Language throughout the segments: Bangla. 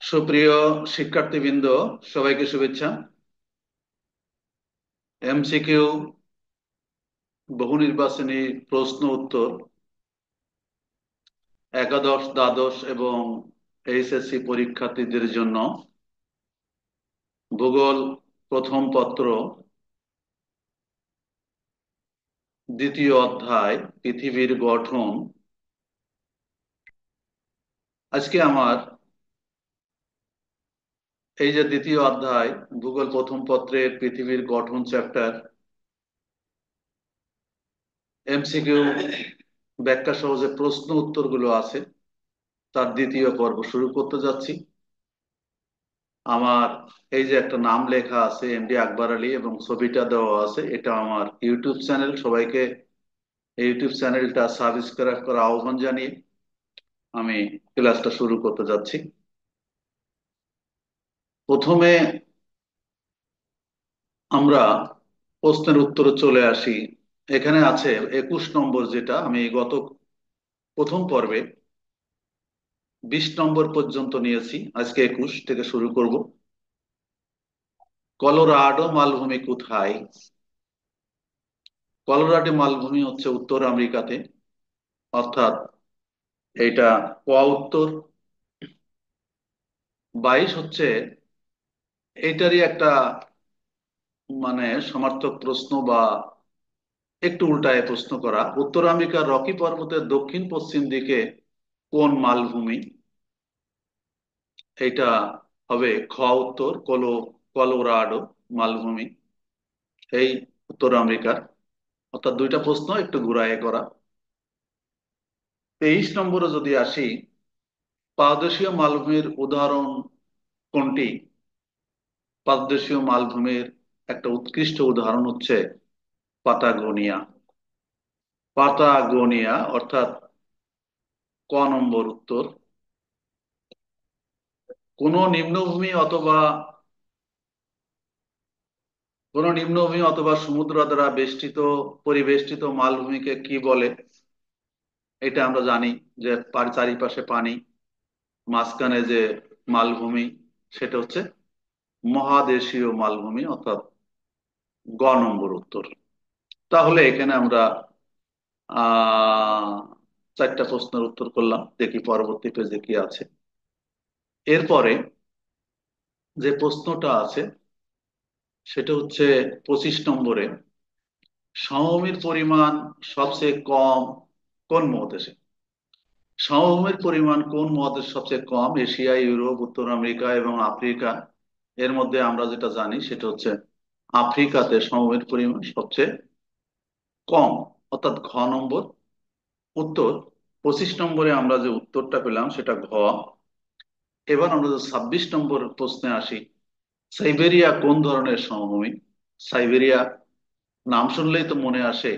সুপ্রিয় শিক্ষার্থীবৃন্দ, সবাইকে শুভেচ্ছা। এমসিকিউ, বহু নির্বাচনী প্রশ্ন উত্তর, একাদশ, দ্বাদশ এবং এইচএসসি পরীক্ষার্থীদের জন্য ভূগোল প্রথম পত্র, দ্বিতীয় অধ্যায়, পৃথিবীর গঠন। আজকে আমার এই যে দ্বিতীয় অধ্যায়, ভূগোল প্রথম পত্রের পৃথিবীর গঠন চ্যাপ্টার, এমসিকিউ ব্যাখ্যা সহ যে প্রশ্ন উত্তরগুলো আছে তার দ্বিতীয় পর্ব শুরু করতে যাচ্ছি। আমার এই যে একটা নাম লেখা আছে এমডি আকবর আলী এবং ছবিটা দেওয়া আছে, এটা আমার ইউটিউব চ্যানেল। সবাইকে এই ইউটিউব চ্যানেলটা সাবস্ক্রাইব করার আহ্বান জানিয়ে আমি ক্লাসটা শুরু করতে যাচ্ছি। প্রথমে আমরা প্রশ্নের উত্তরে চলে আসি। এখানে আছে 21 নম্বর, যেটা আমি গত প্রথম পর্বে 20 নম্বর পর্যন্ত নিয়েছি, আজকে 21 থেকে শুরু করব। কলোরাডো মালভূমি কোথায়? কলোরাডো মালভূমি হচ্ছে উত্তর আমেরিকাতে, অর্থাৎ এইটা ক উত্তর। 22 হচ্ছে এইটারই একটা সমার্থক প্রশ্ন, বা একটু উল্টায় প্রশ্ন করা। উত্তর আমেরিকার রকি পর্বতের দক্ষিণ পশ্চিম দিকে কোন মালভূমি? এটা হবে খ উত্তর, কলোরাডো মালভূমি, এই উত্তর আমেরিকার। অর্থাৎ দুইটা প্রশ্ন একটু ঘুরায় করা। 23 নম্বরে যদি আসি, পাদদেশীয় মালভূমির উদাহরণ কোনটি? পাদদেশীয় মালভূমির একটা উৎকৃষ্ট উদাহরণ হচ্ছে পাতাগোনিয়া। পাতাগোনিয়া অর্থাৎ ক নম্বর উত্তর। কোন নিম্নভূমি অথবা সমুদ্র দ্বারা বেষ্টিত পরিবেষ্টিত মালভূমিকে কি বলে? এটা আমরা জানি যে চারিপাশে পানি, মাঝখানে যে মালভূমি, সেটা হচ্ছে মহাদেশীয় মালভূমি, অর্থাৎ গ নম্বর উত্তর। তাহলে এখানে আমরা আহ 4টা প্রশ্নের উত্তর করলাম। দেখি পরবর্তী পেজে কি আছে। এরপরে যে প্রশ্নটা আছে সেটা হচ্ছে 25 নম্বরে, সমভূমির পরিমাণ সবচেয়ে কম কোন মহাদেশে? সমভূমির পরিমাণ কোন মহাদেশে সবচেয়ে কম? এশিয়া, ইউরোপ, উত্তর আমেরিকা এবং আফ্রিকা। এর মধ্যে আমরা যেটা জানি সেটা হচ্ছে আফ্রিকাতে সমভূমির পরিমাণ সবচেয়ে কম, অর্থাৎ ঘ নম্বর উত্তর। 25 নম্বরে আমরা যে উত্তরটা পেলাম সেটা ঘ। এবার আমরা যে 26 নম্বর প্রশ্নে আসি, সাইবেরিয়া কোন ধরনের সমভূমি? সাইবেরিয়া নাম শুনলেই তো মনে আসে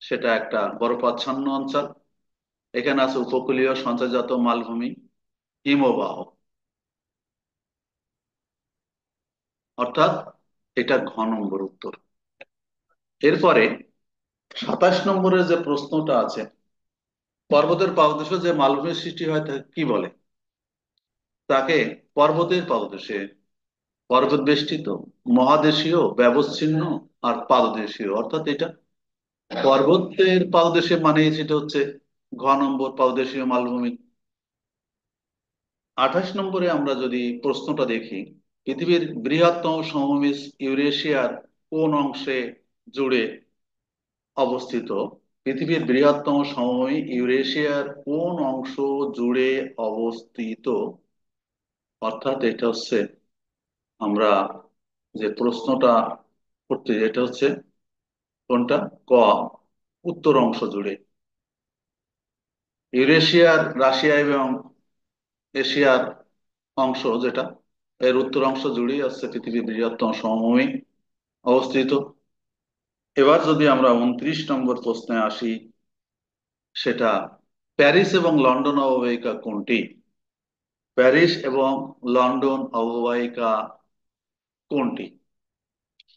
সেটা একটা বরফাচ্ছন্ন অঞ্চল। এখানে আছে উপকূলীয় সঞ্চয়জাত মালভূমি, হিমবাহ, অর্থাৎ এটা ঘ নম্বর উত্তর। এরপরে 27 নম্বরের যে প্রশ্নটা আছে, পর্বতের পাদদেশে যে মালভূমির সৃষ্টি হয় তাকে কি বলে? তাকে পর্বতের পাদদেশে, পর্বত বেষ্টিত, মহাদেশীয়, ব্যবচ্ছিন্ন আর পাদদেশীয়, অর্থাৎ এটা পর্বতের পাদদেশে, মানে সেটা হচ্ছে ঘ নম্বর পাদদেশীয় মালভূমি। 28 নম্বরে আমরা যদি প্রশ্নটা দেখি, পৃথিবীর বৃহত্তম সমভূমি ইউরেশিয়ার কোন অংশে জুড়ে অবস্থিত? পৃথিবীর বৃহত্তম সমভূমি ইউরেশিয়ার কোন অংশ জুড়ে অবস্থিত? অর্থাৎ এটা হচ্ছে আমরা যে প্রশ্নটা করতে, এটা হচ্ছে কোনটা? ক উত্তর অংশ জুড়ে। ইউরেশিয়ার রাশিয়া এবং এশিয়ার অংশ, যেটা এর উত্তর অংশ জুড়েই আছে পৃথিবীর বৃহত্তম সমভূমি অবস্থিত। এবার যদি আমরা 29 নম্বর প্রশ্নে আসি, সেটা প্যারিস এবং লন্ডন অববাহিকা কোনটি? প্যারিস এবং লন্ডন অববাহিকা কোনটি?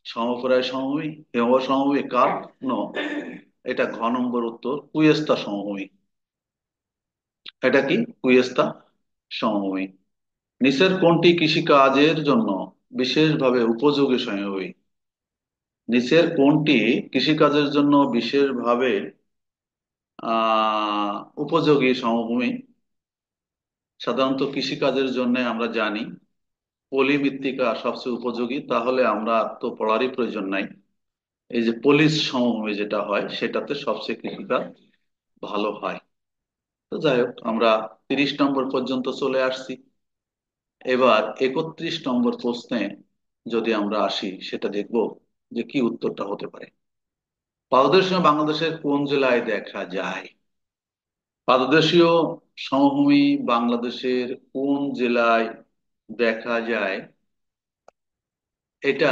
সমপ্রায় সমভূমি, হিমবাহ সমভূমি, কার? নো, এটা ঘ নম্বর উত্তর, কুয়েস্তা সমভূমি। এটা কি? কুয়েস্তা সমভূমি। নিচের কোনটি কৃষিকাজের জন্য বিশেষভাবে উপযোগী সমভূমি? নিচের কোনটি কৃষিকাজের জন্য বিশেষভাবে উপযোগী সমভূমি? সাধারণত কৃষিকাজের জন্য আমরা জানি পলি মৃত্তিকা সবচেয়ে উপযোগী, তাহলে আমরা আর তো পড়ারই প্রয়োজন নাই। এই যে পলিজ সমভূমি যেটা হয় সেটাতে সবচেয়ে কৃষিকাজ ভালো হয়। তো যাই হোক, আমরা 30 নম্বর পর্যন্ত চলে আসছি। এবার 31 নম্বর প্রশ্নে যদি আমরা আসি, সেটা দেখব যে কি উত্তরটা হতে পারে। পাদদেশীয় বাংলাদেশের কোন জেলায় দেখা যায়? পাদদেশীয় সমভূমি বাংলাদেশের কোন জেলায় দেখা যায়? এটা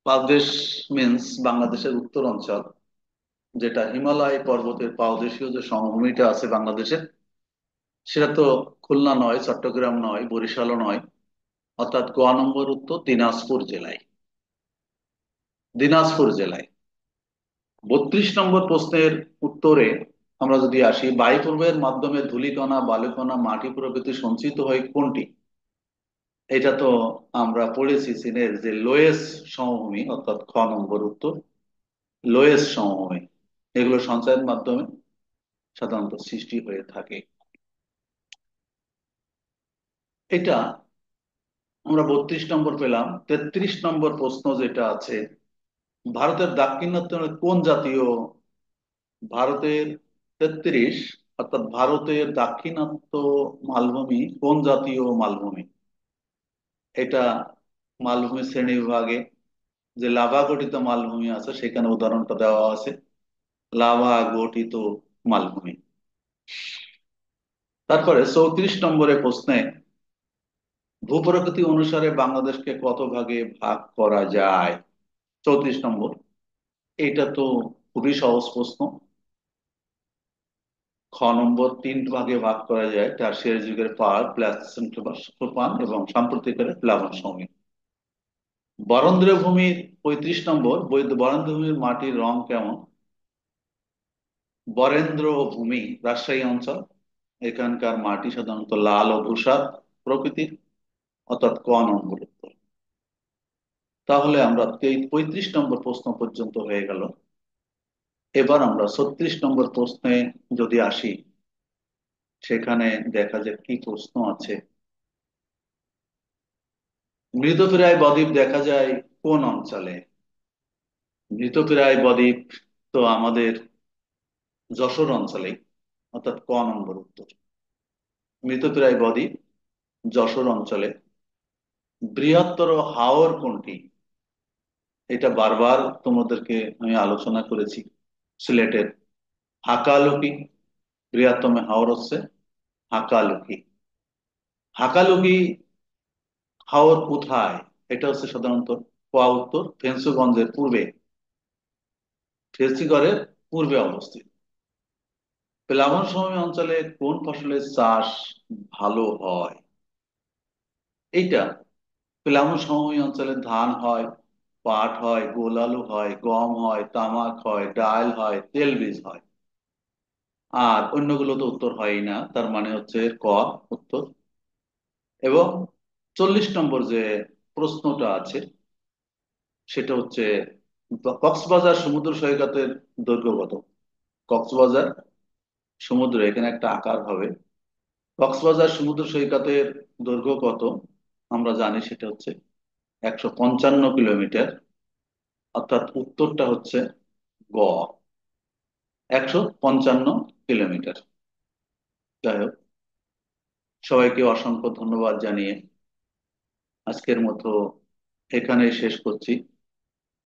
পাদদেশ মিন্স বাংলাদেশের উত্তর অঞ্চল, যেটা হিমালয় পর্বতের পাদদেশীয় যে সমভূমিটা আছে বাংলাদেশের, সেটা তো খুলনা নয়, চট্টগ্রাম নয়, বরিশালও নয়, অর্থাৎ গ নম্বর উত্তর দিনাজপুর জেলায়। দিনাজপুর জেলায়। 32 নম্বর প্রশ্নের উত্তরে আমরা যদি আসি, বায়ু প্রবাহের মাধ্যমে ধূলিকণা, বালুকণা, মাটি প্রভৃতি সঞ্চিত হয় কোনটি? এটা তো আমরা পড়েছি চীনের যে লোয়েস সমভূমি, অর্থাৎ খ নম্বর উত্তর লোয়েস সমভূমি। এগুলো সঞ্চয়ের মাধ্যমে সাধারণত সৃষ্টি হয়ে থাকে। এটা আমরা 32 নম্বর পেলাম। 33 নম্বর প্রশ্ন যেটা আছে, ভারতের দাক্ষিণাত্যে কোন জাতীয়, ভারতের 33, অর্থাৎ ভারতের দাক্ষিণাত্য মালভূমি কোন জাতীয় মালভূমি? এটা মালভূমি শ্রেণী বিভাগে যে লাভা গঠিত মালভূমি আছে সেখানে উদাহরণটা দেওয়া আছে, লাভা গঠিত মালভূমি। তারপরে 34 নম্বরের প্রশ্নে, ভূপ্রকৃতি অনুসারে বাংলাদেশকে কত ভাগে ভাগ করা যায়? 34 নম্বর। এটা তো খুবই সহজ প্রশ্ন। খ নম্বর, 3 ভাগে ভাগ করা যায়: টারশিয়ারি যুগের পাহাড়, প্লাইসটোসিন সোপান এবং সাম্প্রতিককালের প্লাবন সমভূমি। বরেন্দ্র ভূমির 35 নম্বর, বরেন্দ্র ভূমির মাটির রং কেমন? বরেন্দ্র ভূমি রাজশাহী অঞ্চল, এখানকার মাটি সাধারণত লাল ও ধূসর প্রকৃতির, অর্থাৎ ক নম্বর উত্তর। তাহলে আমরা 35 নম্বর প্রশ্ন পর্যন্ত হয়ে গেল। এবার আমরা 36 নম্বর প্রশ্নে যদি আসি, সেখানে দেখা যাক কি প্রশ্ন আছে। মৃতপ্রায় বদ্বীপ দেখা যায় কোন অঞ্চলে? মৃতপ্রায় বদ্বীপ তো আমাদের যশোর অঞ্চলেই, অর্থাৎ ক নম্বর উত্তর। মৃতপ্রায় বদ্বীপ যশোর অঞ্চলে। বৃহত্তর হাওর কোনটি? এটা বারবার তোমাদেরকে আমি আলোচনা করেছি। সিলেটের হাকালুকি বৃহত্তম হাওর হচ্ছে হাকালুকি। হাকালুকি হাওর কোথায়? এটা হচ্ছে সাধারণত ক উত্তর ফেঞ্চুগঞ্জের পূর্বে, ফেঞ্চুগড়ের পূর্বে অবস্থিত। প্লাবন সমভূমি অঞ্চলে কোন ফসলের চাষ ভালো হয়? এইটা প্লাবন সমভূমি অঞ্চলে ধান হয়, পাট হয়, গোল আলু হয়, গম হয়, তামাক হয়, ডাল হয়, তেলবীজ হয়। আর অন্যগুলো তো উত্তর হয়ই না, তার মানে হচ্ছে ক উত্তর। এবং 40 নম্বর যে প্রশ্নটা আছে, সেটা হচ্ছে কক্সবাজার সমুদ্র সৈকতের দৈর্ঘ্য কত? কক্সবাজার সমুদ্র, এখানে একটা আকার হবে। কক্সবাজার সমুদ্র সৈকতের দৈর্ঘ্য কত? আমরা জানি সেটা হচ্ছে 155 কিলোমিটার, অর্থাৎ উত্তরটা হচ্ছে গ 155 কিলোমিটার। যাই হোক, সবাইকে অসংখ্য ধন্যবাদ জানিয়ে আজকের মতো এখানেই শেষ করছি।